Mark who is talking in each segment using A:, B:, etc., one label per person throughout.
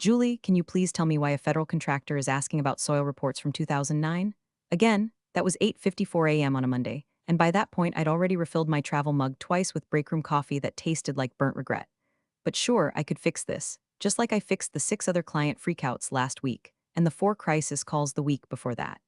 A: Julie, can you please tell me why a federal contractor is asking about soil reports from 2009? Again, that was 8:54 a.m. on a Monday, and by that point I'd already refilled my travel mug twice with breakroom coffee that tasted like burnt regret. But sure, I could fix this, just like I fixed the 6 other client freakouts last week, and the 4 crisis calls the week before that.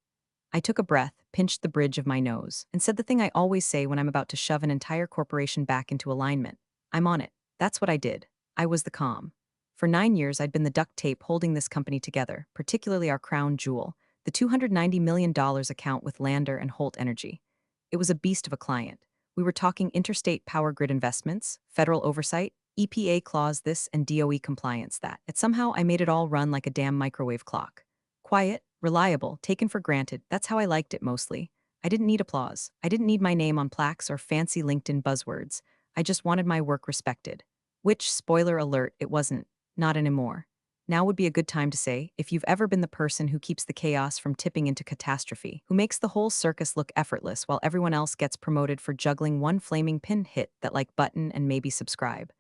A: I took a breath, pinched the bridge of my nose, and said the thing I always say when I'm about to shove an entire corporation back into alignment. I'm on it. That's what I did. I was the calm. For 9 years, I'd been the duct tape holding this company together, particularly our crown jewel, the $290 million account with Lander and Holt Energy. It was a beast of a client. We were talking interstate power grid investments, federal oversight, EPA clause this, and DOE compliance that. And somehow I made it all run like a damn microwave clock. Quiet, reliable, taken for granted, that's how I liked it mostly. I didn't need applause. I didn't need my name on plaques or fancy LinkedIn buzzwords. I just wanted my work respected. Which, spoiler alert, it wasn't. Not anymore. Now would be a good time to say, if you've ever been the person who keeps the chaos from tipping into catastrophe, who makes the whole circus look effortless while everyone else gets promoted for juggling one flaming pin hit that like button and maybe subscribe.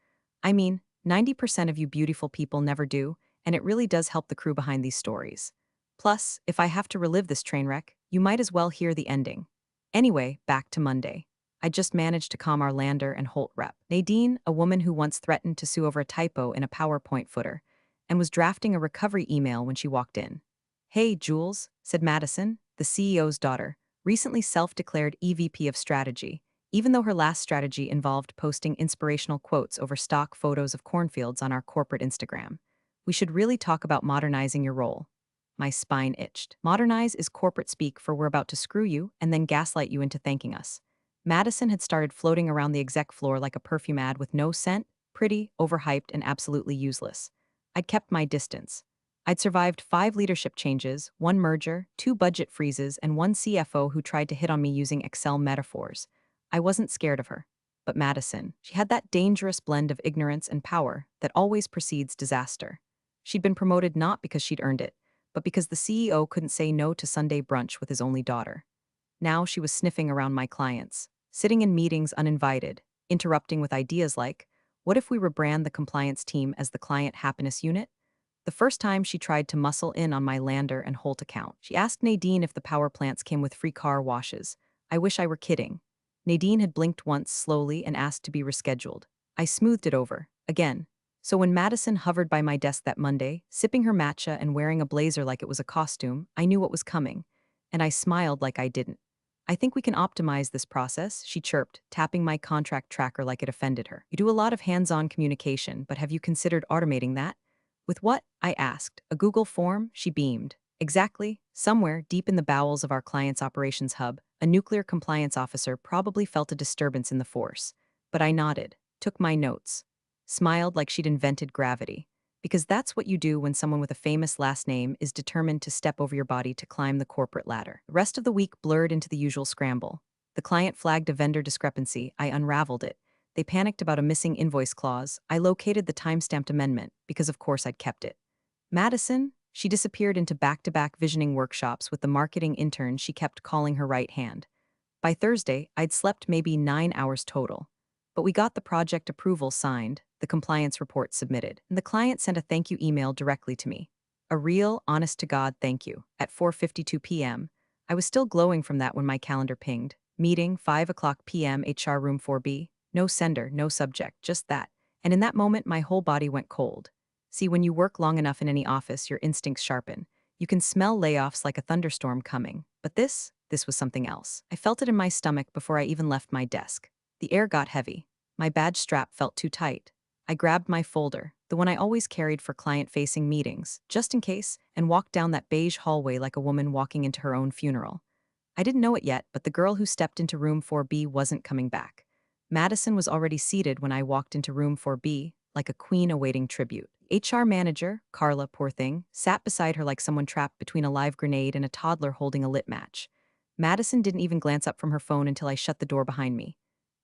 A: I mean, 90% of you beautiful people never do, and it really does help the crew behind these stories. Plus, if I have to relive this train wreck, you might as well hear the ending. Anyway, back to Monday. I just managed to calm our Lander and Holt rep. Nadine, a woman who once threatened to sue over a typo in a PowerPoint footer, and was drafting a recovery email when she walked in. Hey, Jules, said Madison, the CEO's daughter, recently self-declared EVP of strategy, even though her last strategy involved posting inspirational quotes over stock photos of cornfields on our corporate Instagram. We should really talk about modernizing your role. My spine itched. Modernize is corporate speak for we're about to screw you and then gaslight you into thanking us. Madison had started floating around the exec floor like a perfume ad with no scent, pretty, overhyped, and absolutely useless. I'd kept my distance. I'd survived 5 leadership changes, 1 merger, 2 budget freezes, and 1 CFO who tried to hit on me using Excel metaphors. I wasn't scared of her. But Madison, she had that dangerous blend of ignorance and power that always precedes disaster. She'd been promoted not because she'd earned it, but because the CEO couldn't say no to Sunday brunch with his only daughter. Now she was sniffing around my clients, sitting in meetings uninvited, interrupting with ideas like, what if we rebrand the compliance team as the client happiness unit? The first time she tried to muscle in on my Lander and Holt account, she asked Nadine if the power plants came with free car washes. I wish I were kidding. Nadine had blinked once slowly and asked to be rescheduled. I smoothed it over, again. So when Madison hovered by my desk that Monday, sipping her matcha and wearing a blazer like it was a costume, I knew what was coming. And I smiled like I didn't. I think we can optimize this process, she chirped, tapping my contract tracker like it offended her. You do a lot of hands-on communication, but have you considered automating that? With what? I asked. A Google form? She beamed. Exactly. Somewhere, deep in the bowels of our client's operations hub, a nuclear compliance officer probably felt a disturbance in the force. But I nodded, took my notes, smiled like she'd invented gravity. Because that's what you do when someone with a famous last name is determined to step over your body to climb the corporate ladder. The rest of the week blurred into the usual scramble. The client flagged a vendor discrepancy. I unraveled it. They panicked about a missing invoice clause. I located the time-stamped amendment, because of course I'd kept it. Madison? She disappeared into back-to-back visioning workshops with the marketing intern she kept calling her right hand. By Thursday, I'd slept maybe 9 hours total. But we got the project approval signed, the compliance report submitted, and the client sent a thank you email directly to me. A real, honest-to-God thank you. At 4:52 p.m., I was still glowing from that when my calendar pinged. Meeting, 5 o'clock p.m., HR room 4B. No sender, no subject, just that. And in that moment, my whole body went cold. See, when you work long enough in any office, your instincts sharpen. You can smell layoffs like a thunderstorm coming. But this was something else. I felt it in my stomach before I even left my desk. The air got heavy. My badge strap felt too tight. I grabbed my folder, the one I always carried for client-facing meetings, just in case, and walked down that beige hallway like a woman walking into her own funeral. I didn't know it yet, but the girl who stepped into room 4B wasn't coming back. Madison was already seated when I walked into room 4B, like a queen awaiting tribute. HR manager, Carla, poor thing, sat beside her like someone trapped between a live grenade and a toddler holding a lit match. Madison didn't even glance up from her phone until I shut the door behind me.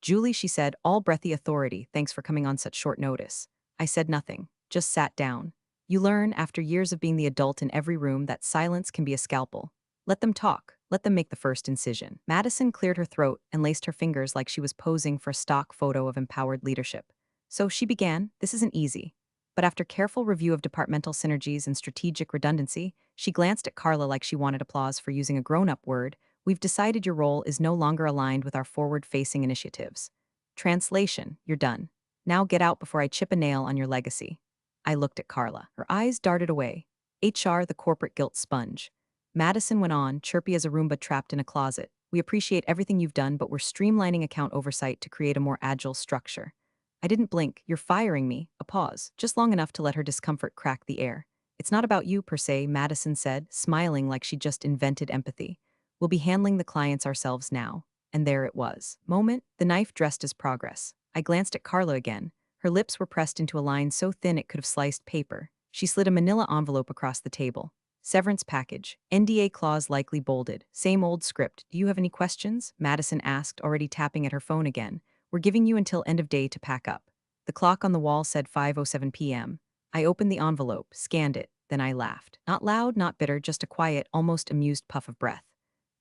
A: Julie, she said, all breathy authority, thanks for coming on such short notice. I said nothing, just sat down. You learn, after years of being the adult in every room, that silence can be a scalpel. Let them talk. Let them make the first incision. Madison cleared her throat and laced her fingers like she was posing for a stock photo of empowered leadership. So she began, this isn't easy. But after careful review of departmental synergies and strategic redundancy, she glanced at Carla like she wanted applause for using a grown-up word. We've decided your role is no longer aligned with our forward-facing initiatives. Translation, you're done. Now get out before I chip a nail on your legacy. I looked at Carla. Her eyes darted away. HR, the corporate guilt sponge. Madison went on, chirpy as a Roomba trapped in a closet. We appreciate everything you've done, but we're streamlining account oversight to create a more agile structure. I didn't blink. You're firing me. A pause, just long enough to let her discomfort crack the air. It's not about you, per se, Madison said, smiling like she just invented empathy. We'll be handling the clients ourselves now. And there it was. Moment, the knife dressed as progress. I glanced at Carla again. Her lips were pressed into a line so thin it could have sliced paper. She slid a manila envelope across the table. Severance package. NDA clause likely bolded. Same old script. Do you have any questions? Madison asked, already tapping at her phone again. We're giving you until end of day to pack up. The clock on the wall said 5:07 p.m. I opened the envelope, scanned it, then I laughed. Not loud, not bitter, just a quiet, almost amused puff of breath.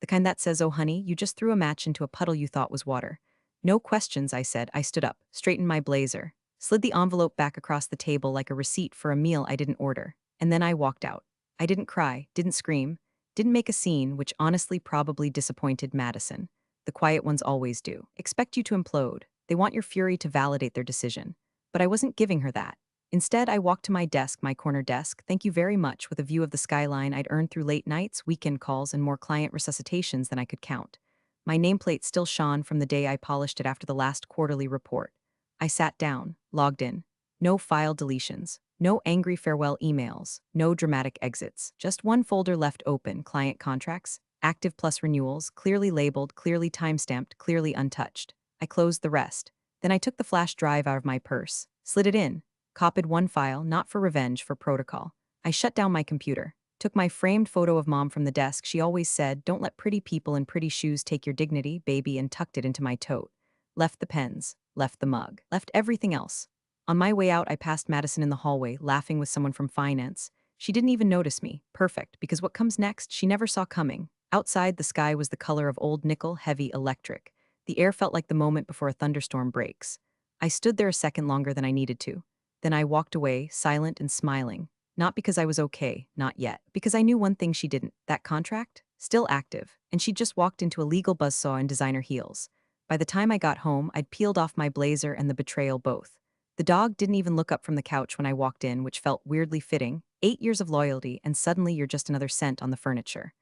A: The kind that says, oh honey, you just threw a match into a puddle you thought was water. No questions, I said. I stood up, straightened my blazer, slid the envelope back across the table like a receipt for a meal I didn't order, and then I walked out. I didn't cry, didn't scream, didn't make a scene, which honestly probably disappointed Madison. The quiet ones always do. Expect you to implode. They want your fury to validate their decision. But I wasn't giving her that. Instead, I walked to my desk, my corner desk, thank you very much, with a view of the skyline I'd earned through late nights, weekend calls, and more client resuscitations than I could count. My nameplate still shone from the day I polished it after the last quarterly report. I sat down, logged in. No file deletions, no angry farewell emails, no dramatic exits. Just one folder left open, client contracts, active plus renewals, clearly labeled, clearly timestamped, clearly untouched. I closed the rest. Then I took the flash drive out of my purse, slid it in, copied one file, not for revenge, for protocol. I shut down my computer, took my framed photo of mom from the desk. She always said, don't let pretty people in pretty shoes take your dignity, baby, and tucked it into my tote. Left the pens, left the mug, left everything else. On my way out, I passed Madison in the hallway, laughing with someone from finance. She didn't even notice me. Perfect, because what comes next, she never saw coming. Outside, the sky was the color of old nickel, heavy electric. The air felt like the moment before a thunderstorm breaks. I stood there a second longer than I needed to. Then I walked away, silent and smiling. Not because I was okay, not yet. Because I knew one thing she didn't. That contract? Still active. And she'd just walked into a legal buzzsaw in designer heels. By the time I got home, I'd peeled off my blazer and the betrayal both. The dog didn't even look up from the couch when I walked in, which felt weirdly fitting. 8 years of loyalty, and suddenly you're just another cent on the furniture.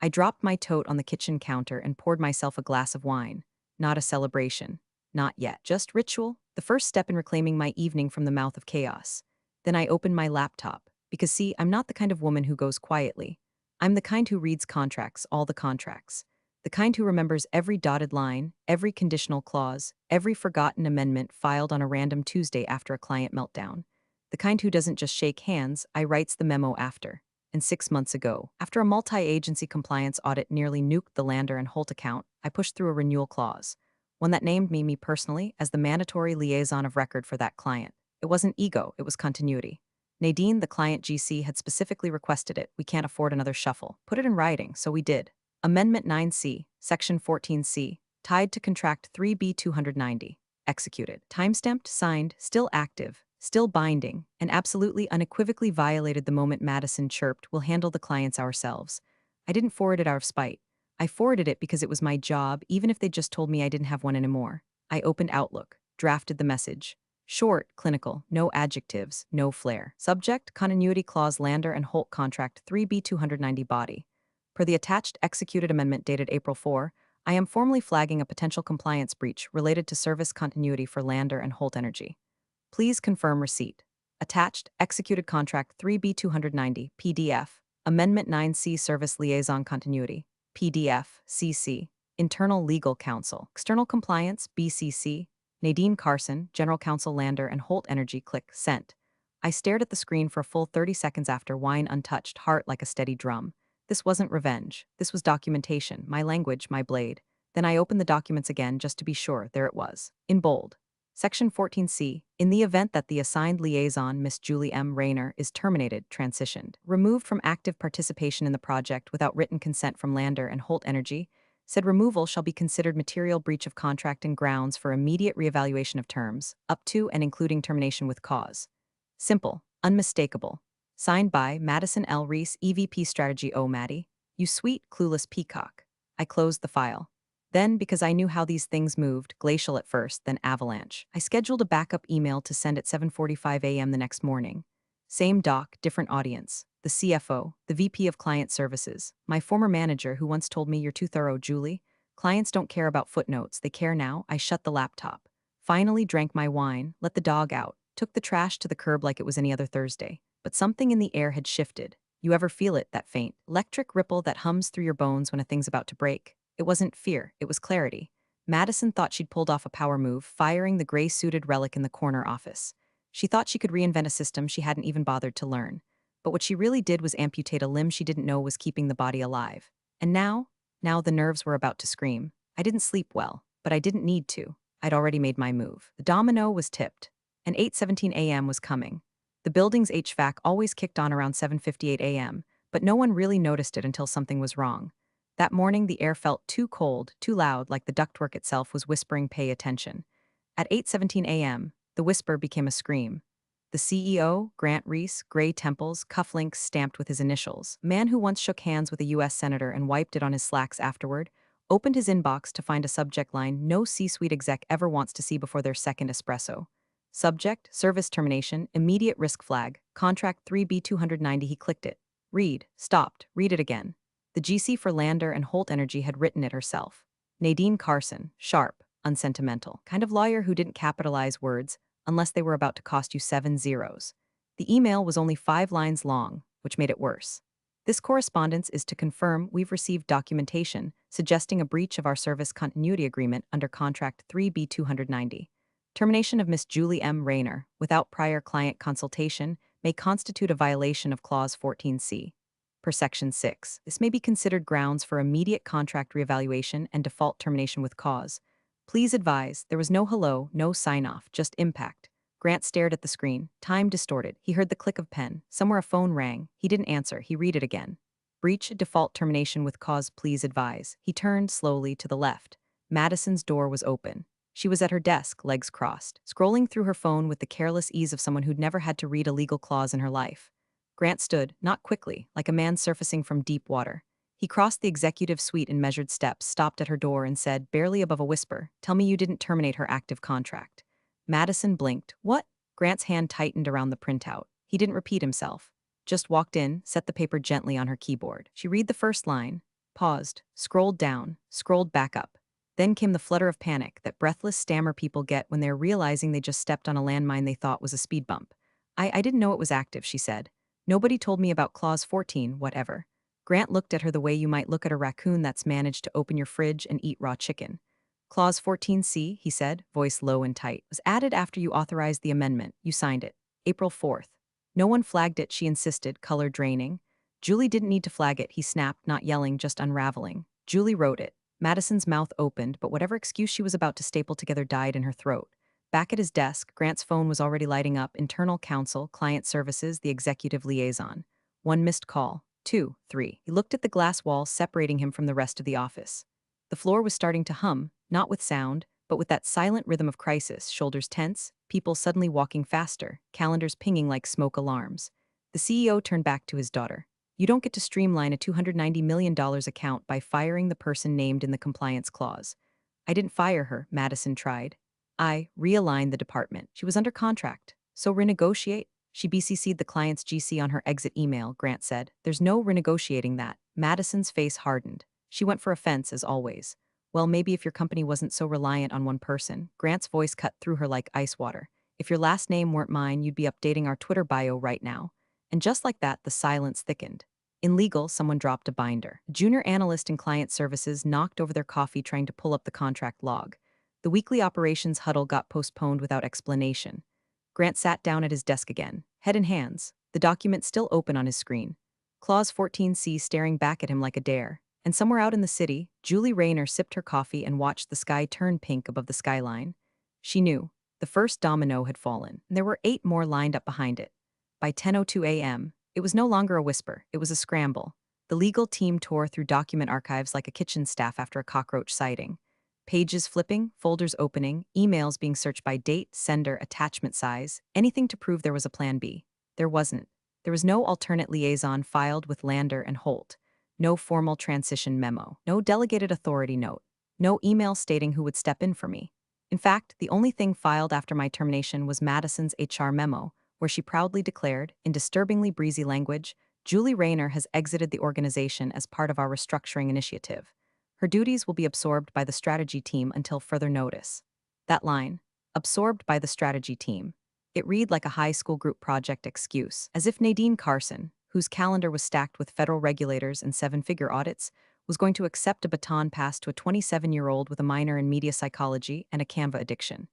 A: I dropped my tote on the kitchen counter and poured myself a glass of wine. Not a celebration. Not yet. Just ritual, the first step in reclaiming my evening from the mouth of chaos. Then I opened my laptop. Because see, I'm not the kind of woman who goes quietly. I'm the kind who reads contracts, all the contracts. The kind who remembers every dotted line, every conditional clause, every forgotten amendment filed on a random Tuesday after a client meltdown. The kind who doesn't just shake hands, I writes the memo after. And 6 months ago, after a multi-agency compliance audit nearly nuked the Lander and Holt account, I pushed through a renewal clause. One that named me personally, as the mandatory liaison of record for that client. It wasn't ego, it was continuity. Nadine, the client GC, had specifically requested it. We can't afford another shuffle. Put it in writing, so we did. Amendment 9C, Section 14C, tied to Contract 3B 290. Executed. Timestamped, signed, still active, still binding, and absolutely unequivocally violated the moment Madison chirped, we'll handle the clients ourselves. I didn't forward it out of spite. I forwarded it because it was my job, even if they just told me I didn't have one anymore. I opened Outlook, drafted the message. Short, clinical, no adjectives, no flair. Subject, continuity clause Lander and Holt contract 3B 290 body. Per the attached executed amendment dated April 4, I am formally flagging a potential compliance breach related to service continuity for Lander and Holt Energy. Please confirm receipt. Attached, executed contract 3B 290, PDF, Amendment 9C Service Liaison Continuity, PDF, CC, Internal Legal Counsel, External Compliance, BCC, Nadine Carson, General Counsel Lander and Holt Energy, click Sent. I stared at the screen for a full 30 seconds after, wine untouched, heart like a steady drum. This wasn't revenge. This was documentation, my language, my blade. Then I opened the documents again just to be sure. There it was, in bold. Section 14C, in the event that the assigned liaison, Miss Julie M. Rayner, is terminated, transitioned, removed from active participation in the project without written consent from Lander and Holt Energy, said removal shall be considered material breach of contract and grounds for immediate reevaluation of terms, up to and including termination with cause. Simple, unmistakable. Signed by Madison L. Reese, EVP Strategy. Oh, Maddie, you sweet, clueless peacock. I closed the file. Then, because I knew how these things moved, glacial at first, then avalanche, I scheduled a backup email to send at 7:45 a.m. the next morning. Same doc, different audience. The CFO, the VP of Client Services, my former manager who once told me you're too thorough, Julie. Clients don't care about footnotes, they care now. I shut the laptop. Finally drank my wine, let the dog out, took the trash to the curb like it was any other Thursday. But something in the air had shifted. You ever feel it, that faint, electric ripple that hums through your bones when a thing's about to break? It wasn't fear, it was clarity. Madison thought she'd pulled off a power move, firing the gray-suited relic in the corner office. She thought she could reinvent a system she hadn't even bothered to learn. But what she really did was amputate a limb she didn't know was keeping the body alive. And now the nerves were about to scream. I didn't sleep well, but I didn't need to. I'd already made my move. The domino was tipped, and 8:17 a.m. was coming. The building's HVAC always kicked on around 7:58 a.m., but no one really noticed it until something was wrong. That morning, the air felt too cold, too loud, like the ductwork itself was whispering, "Pay attention." At 8:17 a.m., the whisper became a scream. The CEO, Grant Reese, gray temples, cufflinks stamped with his initials, man who once shook hands with a U.S. senator and wiped it on his slacks afterward, opened his inbox to find a subject line no C-suite exec ever wants to see before their second espresso. Subject, service termination, immediate risk flag, contract 3B290. He clicked it. Read, stopped, read it again. The GC for Lander and Holt Energy had written it herself. Nadine Carson, sharp, unsentimental, kind of lawyer who didn't capitalize words unless they were about to cost you 7 zeros. The email was only 5 lines long, which made it worse. This correspondence is to confirm we've received documentation suggesting a breach of our service continuity agreement under contract 3B290. Termination of Miss Julie M. Rayner without prior client consultation may constitute a violation of Clause 14C. Per Section 6, this may be considered grounds for immediate contract reevaluation and default termination with cause. Please advise, there was no hello, no sign-off, just impact. Grant stared at the screen, time distorted. He heard the click of pen. Somewhere a phone rang. He didn't answer. He read it again. Breach default termination with cause, please advise. He turned slowly to the left. Madison's door was open. She was at her desk, legs crossed, scrolling through her phone with the careless ease of someone who'd never had to read a legal clause in her life. Grant stood, not quickly, like a man surfacing from deep water. He crossed the executive suite in measured steps, stopped at her door, and said, barely above a whisper, "Tell me you didn't terminate her active contract." Madison blinked. "What?" Grant's hand tightened around the printout. He didn't repeat himself. Just walked in, set the paper gently on her keyboard. She read the first line, paused, scrolled down, scrolled back up. Then came the flutter of panic that breathless stammer people get when they're realizing they just stepped on a landmine they thought was a speed bump. I didn't know it was active," she said. "Nobody told me about Clause 14, whatever." Grant looked at her the way you might look at a raccoon that's managed to open your fridge and eat raw chicken. Clause 14C, he said, voice low and tight, was added after you authorized the amendment. You signed it. April 4th. No one flagged it, she insisted, color draining. Julie didn't need to flag it, he snapped, not yelling, just unraveling. Julie wrote it. Madison's mouth opened, but whatever excuse she was about to staple together died in her throat. Back at his desk, Grant's phone was already lighting up. Internal counsel, client services, the executive liaison. 1 missed call. 2, 3. He looked at the glass wall separating him from the rest of the office. The floor was starting to hum, not with sound, but with that silent rhythm of crisis, shoulders tense, people suddenly walking faster, calendars pinging like smoke alarms. The CEO turned back to his daughter. "You don't get to streamline a $290 million account by firing the person named in the compliance clause." "I didn't fire her," Madison tried. "I realigned the department. She was under contract. So renegotiate?" She BCC'd the client's GC on her exit email, Grant said. "There's no renegotiating that." Madison's face hardened. She went for offense, as always. "Well, maybe if your company wasn't so reliant on one person." Grant's voice cut through her like ice water. "If your last name weren't mine, you'd be updating our Twitter bio right now." And just like that, the silence thickened. In legal, someone dropped a binder. A junior analyst in client services knocked over their coffee trying to pull up the contract log. The weekly operations huddle got postponed without explanation. Grant sat down at his desk again, head in hands, the document still open on his screen. Clause 14C staring back at him like a dare. And somewhere out in the city, Julie Rayner sipped her coffee and watched the sky turn pink above the skyline. She knew. The first domino had fallen, and there were 8 more lined up behind it. By 10:02 a.m., it was no longer a whisper, it was a scramble. The legal team tore through document archives like a kitchen staff after a cockroach sighting. Pages flipping, folders opening, emails being searched by date, sender, attachment size, anything to prove there was a plan B. There wasn't. There was no alternate liaison filed with Lander and Holt, no formal transition memo, no delegated authority note, no email stating who would step in for me. In fact, the only thing filed after my termination was Madison's HR memo, where she proudly declared, in disturbingly breezy language, Julie Rayner has exited the organization as part of our restructuring initiative. Her duties will be absorbed by the strategy team until further notice. That line, absorbed by the strategy team, it read like a high school group project excuse, as if Nadine Carson, whose calendar was stacked with federal regulators and seven-figure audits, was going to accept a baton passed to a 27-year-old with a minor in media psychology and a Canva addiction.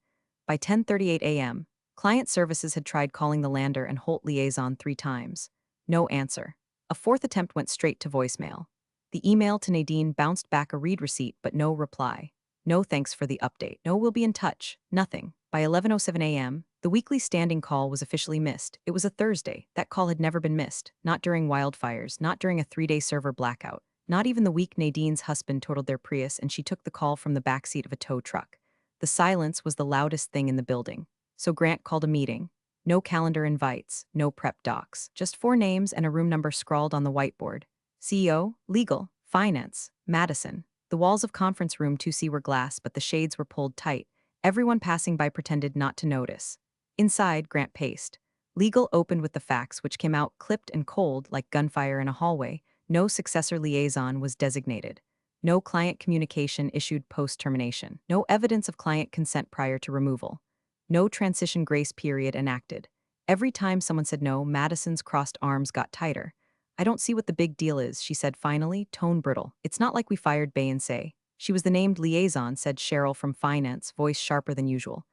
A: By 10:38 a.m., client services had tried calling the Lander and Holt liaison 3 times. No answer. A fourth attempt went straight to voicemail. The email to Nadine bounced back a read receipt but no reply. No thanks for the update. No, we'll be in touch. Nothing. By 11:07 a.m., the weekly standing call was officially missed. It was a Thursday. That call had never been missed. Not during wildfires, not during a 3-day server blackout, not even the week Nadine's husband totaled their Prius and she took the call from the backseat of a tow truck. The silence was the loudest thing in the building. So Grant called a meeting. No calendar invites, no prep docs, just 4 names and a room number scrawled on the whiteboard. CEO, legal, finance, Madison. The walls of conference room 2C were glass, but the shades were pulled tight. Everyone passing by pretended not to notice. Inside, Grant paced. Legal opened with the facts, which came out clipped and cold like gunfire in a hallway. No successor liaison was designated. No client communication issued post-termination. No evidence of client consent prior to removal. No transition grace period enacted. Every time someone said no, Madison's crossed arms got tighter. I don't see what the big deal is, she said finally, tone brittle. It's not like we fired Bay and Say. She was the named liaison, said Cheryl from finance, voice sharper than usual.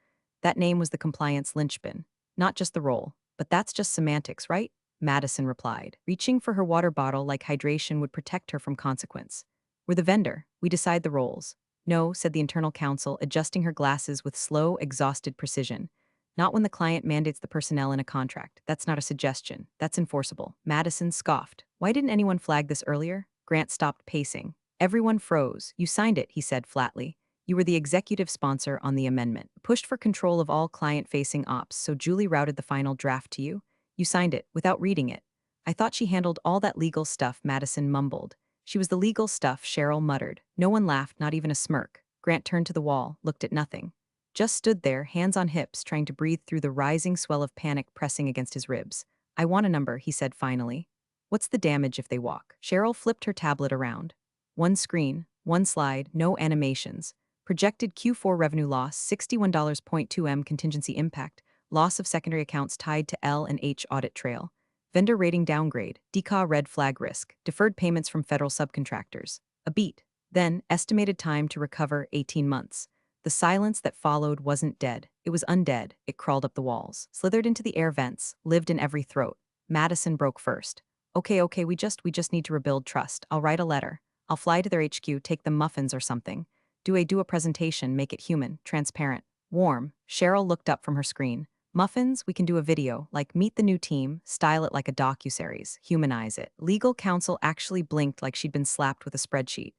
A: That name was the compliance linchpin. Not just the role. But that's just semantics, right? Madison replied, reaching for her water bottle like hydration would protect her from consequence. We're the vendor. We decide the roles. No, said the internal counsel, adjusting her glasses with slow, exhausted precision. Not when the client mandates the personnel in a contract. That's not a suggestion. That's enforceable. Madison scoffed. Why didn't anyone flag this earlier? Grant stopped pacing. Everyone froze. You signed it, he said flatly. You were the executive sponsor on the amendment. Pushed for control of all client-facing ops, so Julie routed the final draft to you. You signed it, without reading it. I thought she handled all that legal stuff, Madison mumbled. She was the legal stuff, Cheryl muttered. No one laughed, not even a smirk. Grant turned to the wall, looked at nothing. Just stood there, hands on hips, trying to breathe through the rising swell of panic pressing against his ribs. I want a number, he said finally. What's the damage if they walk? Cheryl flipped her tablet around. One screen, one slide, no animations. Projected Q4 revenue loss, $61.2 contingency impact, loss of secondary accounts tied to L and H audit trail. Vendor rating downgrade, DCA red flag risk, deferred payments from federal subcontractors. A beat. Then, estimated time to recover 18 months. The silence that followed wasn't dead. It was undead. It crawled up the walls, slithered into the air vents, lived in every throat. Madison broke first. Okay, we just need to rebuild trust. I'll write a letter. I'll fly to their HQ, take them muffins or something. Do a presentation, make it human, transparent, warm. Cheryl looked up from her screen. Muffins, we can do a video, like meet the new team, style it like a docuseries, humanize it. Legal counsel actually blinked like she'd been slapped with a spreadsheet.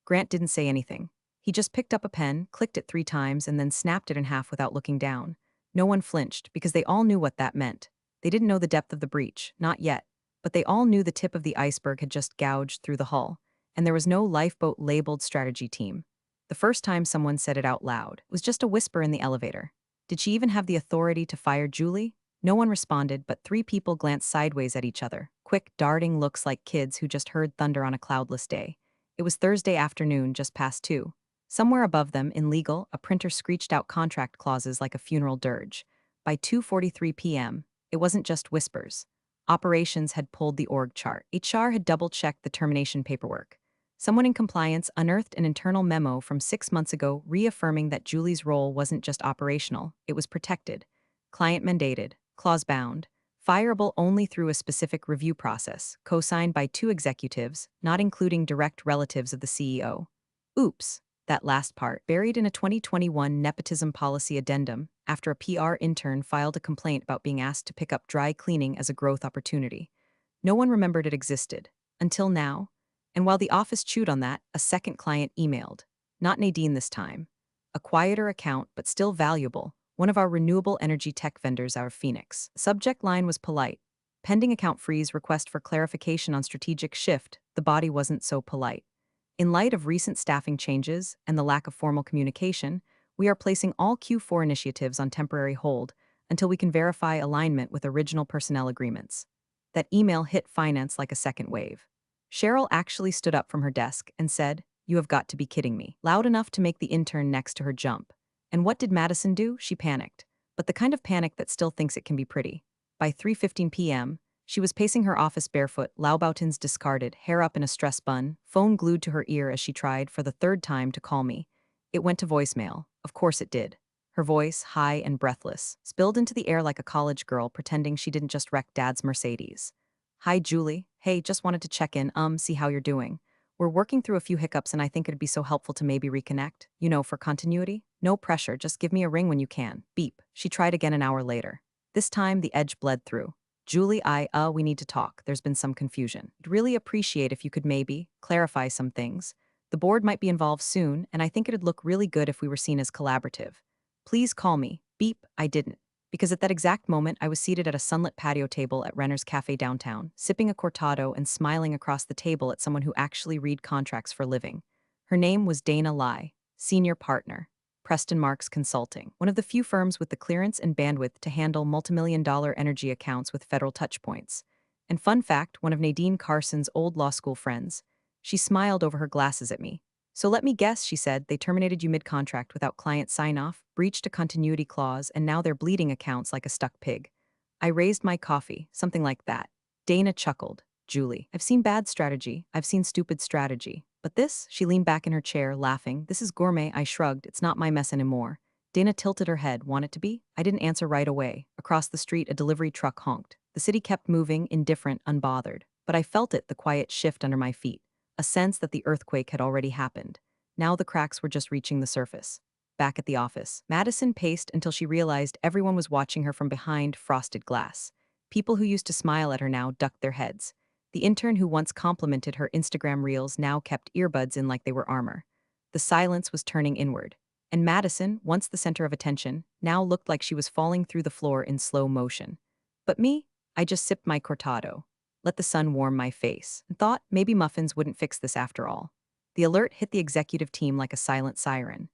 A: Grant didn't say anything. He just picked up a pen, clicked it 3 times, and then snapped it in half without looking down. No one flinched, because they all knew what that meant. They didn't know the depth of the breach, not yet, but they all knew the tip of the iceberg had just gouged through the hull, and there was no lifeboat-labeled strategy team. The first time someone said it out loud was just a whisper in the elevator. Did she even have the authority to fire Julie? No one responded, but 3 people glanced sideways at each other, quick, darting looks like kids who just heard thunder on a cloudless day. It was Thursday afternoon, just past 2. Somewhere above them, in legal, a printer screeched out contract clauses like a funeral dirge. By 2:43 p.m., it wasn't just whispers. Operations had pulled the org chart. HR had double-checked the termination paperwork. Someone in compliance unearthed an internal memo from 6 months ago reaffirming that Julie's role wasn't just operational, it was protected. Client-mandated, clause-bound, fireable only through a specific review process, co-signed by 2 executives, not including direct relatives of the CEO. Oops. That last part, buried in a 2021 nepotism policy addendum after a PR intern filed a complaint about being asked to pick up dry cleaning as a growth opportunity. No one remembered it existed. Until now. And while the office chewed on that, a second client emailed. Not Nadine this time. A quieter account, but still valuable. One of our renewable energy tech vendors out of Phoenix. Subject line was polite. Pending account freeze, request for clarification on strategic shift. The body wasn't so polite. In light of recent staffing changes and the lack of formal communication, we are placing all Q4 initiatives on temporary hold until we can verify alignment with original personnel agreements. That email hit finance like a second wave. Cheryl actually stood up from her desk and said, "You have got to be kidding me," loud enough to make the intern next to her jump. And what did Madison do? She panicked. But the kind of panic that still thinks it can be pretty. By 3:15 p.m., she was pacing her office barefoot, Louboutins discarded, hair up in a stress bun, phone glued to her ear as she tried, for the third time, to call me. It went to voicemail. Of course it did. Her voice, high and breathless, spilled into the air like a college girl pretending she didn't just wreck Dad's Mercedes. "Hi, Julie. Hey, just wanted to check in, see how you're doing. We're working through a few hiccups and I think it'd be so helpful to maybe reconnect. For continuity. No pressure, just give me a ring when you can." Beep. She tried again an hour later. This time, the edge bled through. "Julie, we need to talk. There's been some confusion. I'd really appreciate if you could maybe clarify some things. The board might be involved soon, and I think it'd look really good if we were seen as collaborative. Please call me." Beep. I didn't. Because at that exact moment, I was seated at a sunlit patio table at Renner's Cafe downtown, sipping a cortado and smiling across the table at someone who actually read contracts for a living. Her name was Dana Lai, senior partner, Preston Marks Consulting, one of the few firms with the clearance and bandwidth to handle multimillion-dollar energy accounts with federal touchpoints. And fun fact, one of Nadine Carson's old law school friends. She smiled over her glasses at me. "So let me guess," she said, "they terminated you mid-contract without client sign-off, breached a continuity clause, and now they're bleeding accounts like a stuck pig." I raised my coffee, something like that. Dana chuckled. "Julie, I've seen bad strategy, I've seen stupid strategy. But this," she leaned back in her chair, laughing, "this is gourmet." I shrugged. "It's not my mess anymore." Dana tilted her head. "Want it to be?" I didn't answer right away. Across the street, a delivery truck honked. The city kept moving, indifferent, unbothered. But I felt it, the quiet shift under my feet. A sense that the earthquake had already happened. Now the cracks were just reaching the surface. Back at the office, Madison paced until she realized everyone was watching her from behind frosted glass. People who used to smile at her now ducked their heads. The intern who once complimented her Instagram reels now kept earbuds in like they were armor. The silence was turning inward. And Madison, once the center of attention, now looked like she was falling through the floor in slow motion. But me? I just sipped my cortado, let the sun warm my face, and thought maybe muffins wouldn't fix this after all. The alert hit the executive team like a silent siren.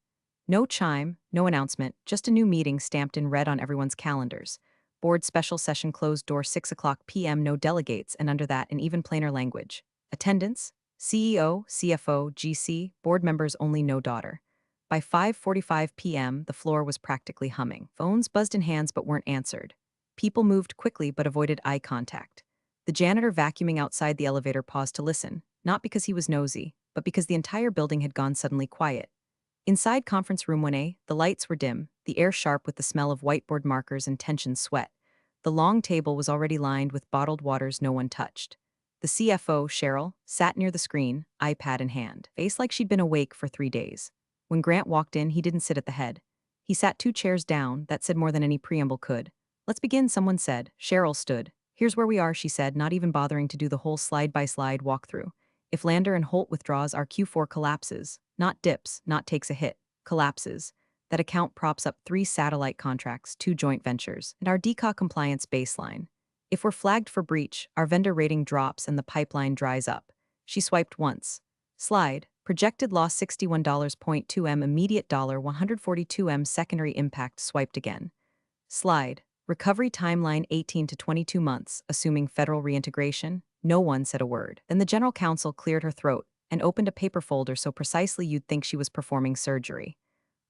A: No chime, no announcement, just a new meeting stamped in red on everyone's calendars. Board special session closed door 6 p.m. No delegates, and under that in even plainer language. Attendance: CEO, CFO, GC, board members only, no daughter. By 5:45 p.m., the floor was practically humming. Phones buzzed in hands but weren't answered. People moved quickly but avoided eye contact. The janitor vacuuming outside the elevator paused to listen, not because he was nosy, but because the entire building had gone suddenly quiet. Inside conference room 1A, the lights were dim, the air sharp with the smell of whiteboard markers and tension sweat. The long table was already lined with bottled waters no one touched. The CFO, Cheryl, sat near the screen, iPad in hand, face like she'd been awake for 3 days. When Grant walked in, he didn't sit at the head. He sat 2 chairs down. That said more than any preamble could. "Let's begin," someone said. Cheryl stood. "Here's where we are," she said, not even bothering to do the whole slide-by-slide walkthrough. "If Lander and Holt withdraws, our Q4 collapses. Not dips, not takes a hit. Collapses. That account props up 3 satellite contracts, 2 joint ventures, and our DCA compliance baseline. If we're flagged for breach, our vendor rating drops and the pipeline dries up." She swiped once. Slide. Projected loss $61.2 m, immediate $142 m, secondary impact. Swiped again. Slide. Recovery timeline 18 to 22 months, assuming federal reintegration. No one said a word. Then the general counsel cleared her throat and opened a paper folder so precisely you'd think she was performing surgery.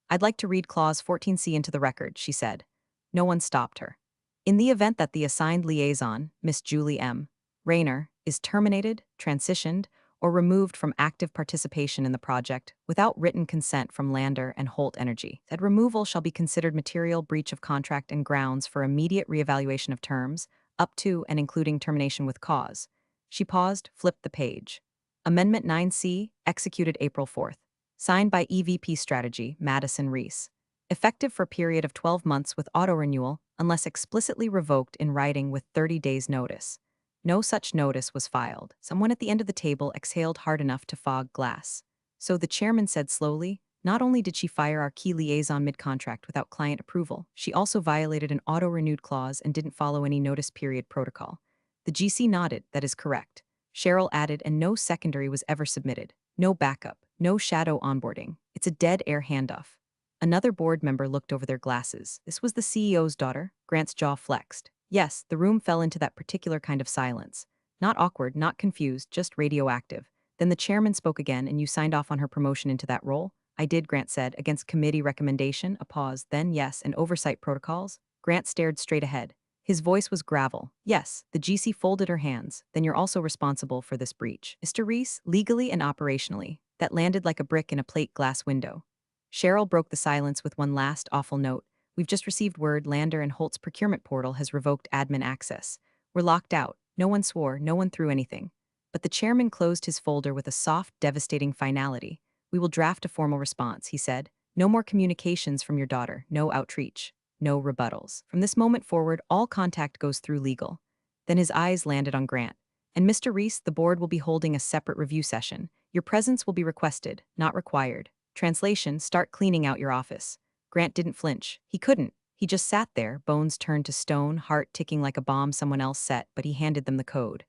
A: "I'd like to read Clause 14C into the record," she said. No one stopped her. "In the event that the assigned liaison, Miss Julie M. Rayner, is terminated, transitioned, or removed from active participation in the project without written consent from Lander and Holt Energy, said removal shall be considered material breach of contract and grounds for immediate reevaluation of terms, up to and including termination with cause." She paused, flipped the page. Amendment 9C, executed April 4th. Signed by EVP Strategy, Madison Reese. Effective for a period of 12 months with auto-renewal, unless explicitly revoked in writing with 30 days' notice. No such notice was filed. Someone at the end of the table exhaled hard enough to fog glass. So the chairman said slowly, Not only did she fire our key liaison mid-contract without client approval, she also violated an auto-renewed clause and didn't follow any notice period protocol. The GC nodded, that is correct. Cheryl added, and no secondary was ever submitted. No backup, no shadow onboarding. It's a dead air handoff. Another board member looked over their glasses. This was the CEO's daughter. Grant's jaw flexed. Yes, the room fell into that particular kind of silence. Not awkward, not confused, just radioactive. Then the chairman spoke again, and you signed off on her promotion into that role? I did, Grant said, against committee recommendation, a pause, then yes, and oversight protocols. Grant stared straight ahead. His voice was gravel. Yes, the GC folded her hands. Then you're also responsible for this breach. Mr. Reese, legally and operationally. That landed like a brick in a plate glass window. Cheryl broke the silence with one last awful note. We've just received word Lander and Holt's procurement portal has revoked admin access. We're locked out. No one swore, no one threw anything. But the chairman closed his folder with a soft, devastating finality. We will draft a formal response, he said. No more communications from your daughter, no outreach, no rebuttals. From this moment forward, all contact goes through legal. Then his eyes landed on Grant. And Mr. Reese, the board will be holding a separate review session. Your presence will be requested, not required. Translation, start cleaning out your office. Grant didn't flinch. He couldn't. He just sat there, bones turned to stone, heart ticking like a bomb someone else set, but he handed them the code.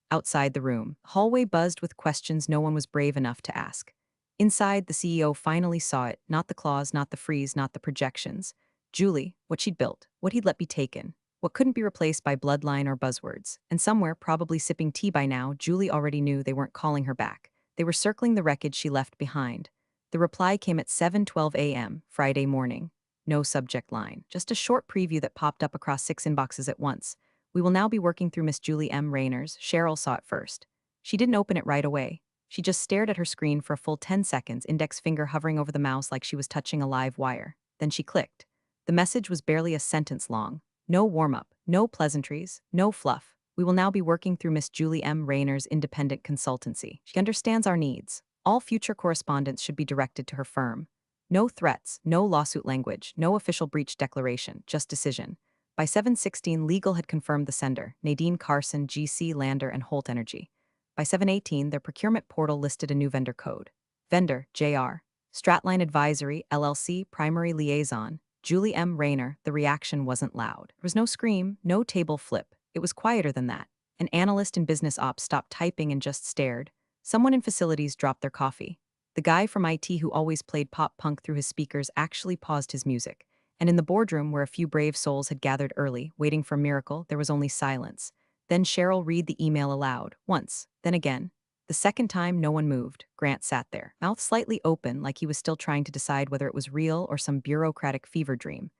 A: Outside the room, the hallway buzzed with questions no one was brave enough to ask. Inside, the CEO finally saw it, not the clause, not the freeze, not the projections. Julie, what she'd built, what he'd let be taken, what couldn't be replaced by bloodline or buzzwords. And somewhere, probably sipping tea by now, Julie already knew they weren't calling her back. They were circling the wreckage she left behind. The reply came at 7:12 a.m., Friday morning. No subject line, just a short preview that popped up across 6 inboxes at once. We will now be working through Miss Julie M. Rayner's. Cheryl saw it first. She didn't open it right away. She just stared at her screen for a full 10 seconds, index finger hovering over the mouse like she was touching a live wire. Then she clicked. The message was barely a sentence long. No warm-up, no pleasantries, no fluff. We will now be working through Miss Julie M. Rayner's independent consultancy. She understands our needs. All future correspondence should be directed to her firm. No threats, no lawsuit language, no official breach declaration, just decision. By 7:16, legal had confirmed the sender, Nadine Carson, GC, Lander, and Holt Energy. By 7:18, their procurement portal listed a new vendor code. Vendor, JR. Stratline Advisory, LLC, Primary Liaison, Julie M. Rayner. The reaction wasn't loud. There was no scream, no table flip. It was quieter than that. An analyst in business ops stopped typing and just stared. Someone in facilities dropped their coffee. The guy from IT who always played pop punk through his speakers actually paused his music. And in the boardroom where a few brave souls had gathered early, waiting for a miracle, there was only silence. Then Cheryl read the email aloud, once, then again. The second time, no one moved. Grant sat there, mouth slightly open like he was still trying to decide whether it was real or some bureaucratic fever dream.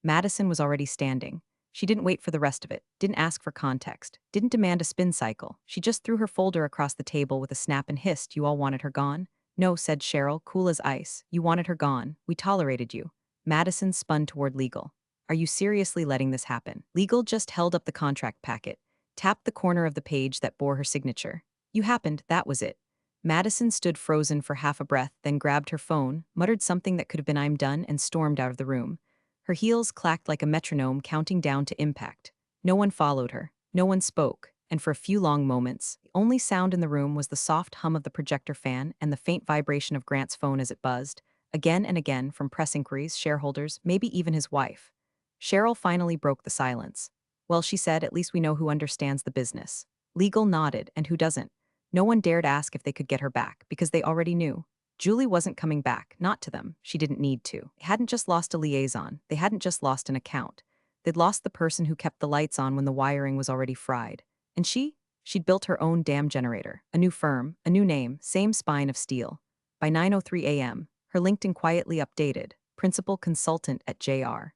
A: Madison was already standing. She didn't wait for the rest of it, didn't ask for context, didn't demand a spin cycle. She just threw her folder across the table with a snap and hissed, "You all wanted her gone?" "No," said Cheryl, cool as ice. "You wanted her gone. We tolerated you." Madison spun toward legal. "Are you seriously letting this happen?" Legal just held up the contract packet, tapped the corner of the page that bore her signature. "You happened, that was it." Madison stood frozen for half a breath, then grabbed her phone, muttered something that could have been "I'm done," and stormed out of the room. Her heels clacked like a metronome counting down to impact. No one followed her. No one spoke. And for a few long moments, the only sound in the room was the soft hum of the projector fan and the faint vibration of Grant's phone as it buzzed, again and again from press inquiries, shareholders, maybe even his wife. Cheryl finally broke the silence. "Well," she said, "at least we know who understands the business." Legal nodded, and who doesn't? No one dared ask if they could get her back, because they already knew. Julie wasn't coming back, not to them. She didn't need to. They hadn't just lost a liaison. They hadn't just lost an account. They'd lost the person who kept the lights on when the wiring was already fried. And she'd built her own damn generator. A new firm, a new name, same spine of steel. By 9:03 a.m., her LinkedIn quietly updated, principal consultant at JR.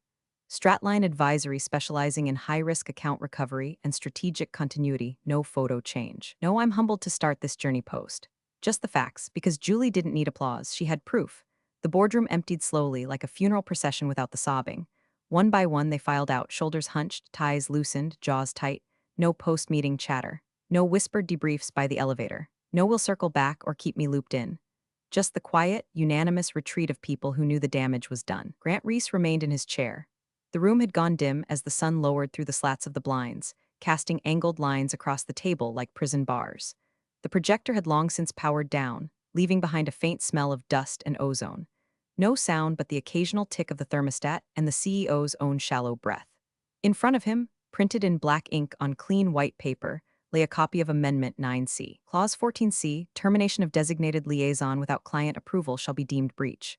A: Stratline Advisory, specializing in high-risk account recovery and strategic continuity, no photo change. No, I'm humbled to start this journey post. Just the facts, because Julie didn't need applause, she had proof. The boardroom emptied slowly, like a funeral procession without the sobbing. One by one they filed out, shoulders hunched, ties loosened, jaws tight. No post-meeting chatter. No whispered debriefs by the elevator. No "we'll circle back" or "keep me looped in." Just the quiet, unanimous retreat of people who knew the damage was done. Grant Reese remained in his chair. The room had gone dim as the sun lowered through the slats of the blinds, casting angled lines across the table like prison bars. The projector had long since powered down, leaving behind a faint smell of dust and ozone. No sound but the occasional tick of the thermostat and the CEO's own shallow breath. In front of him, printed in black ink on clean white paper, lay a copy of Amendment 9C. Clause 14C, termination of designated liaison without client approval shall be deemed breach.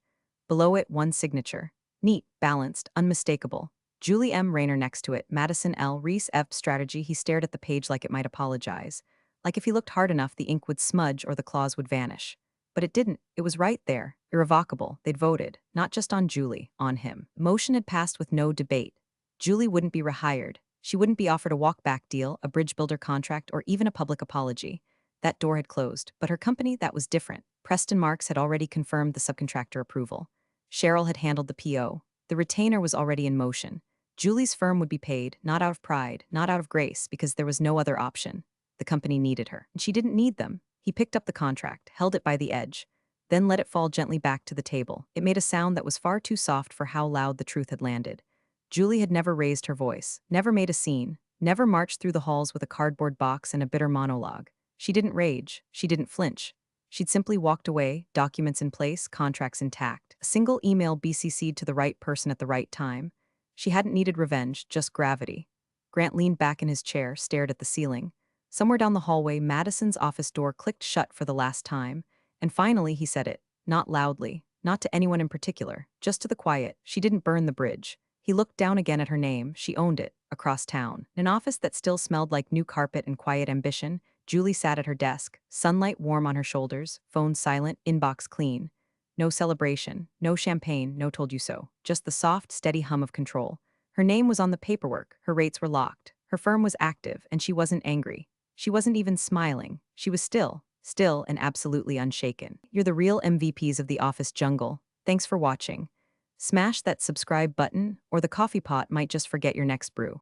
A: Below it, one signature. Neat, balanced, unmistakable. Julie M. Rayner next to it, Madison L. Reese F. Strategy. He stared at the page like it might apologize. Like if he looked hard enough, the ink would smudge or the clause would vanish. But it didn't. It was right there, irrevocable. They'd voted, not just on Julie, on him. Motion had passed with no debate. Julie wouldn't be rehired. She wouldn't be offered a walk-back deal, a bridge builder contract, or even a public apology. That door had closed, but her company, that was different. Preston Marks had already confirmed the subcontractor approval. Cheryl had handled the PO. The retainer was already in motion. Julie's firm would be paid, not out of pride, not out of grace, because there was no other option. The company needed her, and she didn't need them. He picked up the contract, held it by the edge, then let it fall gently back to the table. It made a sound that was far too soft for how loud the truth had landed. Julie had never raised her voice, never made a scene, never marched through the halls with a cardboard box and a bitter monologue. She didn't rage, she didn't flinch. She'd simply walked away, documents in place, contracts intact, a single email BCC'd to the right person at the right time. She hadn't needed revenge, just gravity. Grant leaned back in his chair, stared at the ceiling. Somewhere down the hallway, Madison's office door clicked shut for the last time, and finally he said it, not loudly, not to anyone in particular, just to the quiet. She didn't burn the bridge. He looked down again at her name. She owned it, across town. In an office that still smelled like new carpet and quiet ambition, Julie sat at her desk, sunlight warm on her shoulders, phone silent, inbox clean. No celebration, no champagne, no told you so, just the soft, steady hum of control. Her name was on the paperwork, her rates were locked, her firm was active, and she wasn't angry. She wasn't even smiling. She was still and absolutely unshaken. You're the real MVPs of the office jungle. Thanks for watching. Smash that subscribe button, or the coffee pot might just forget your next brew.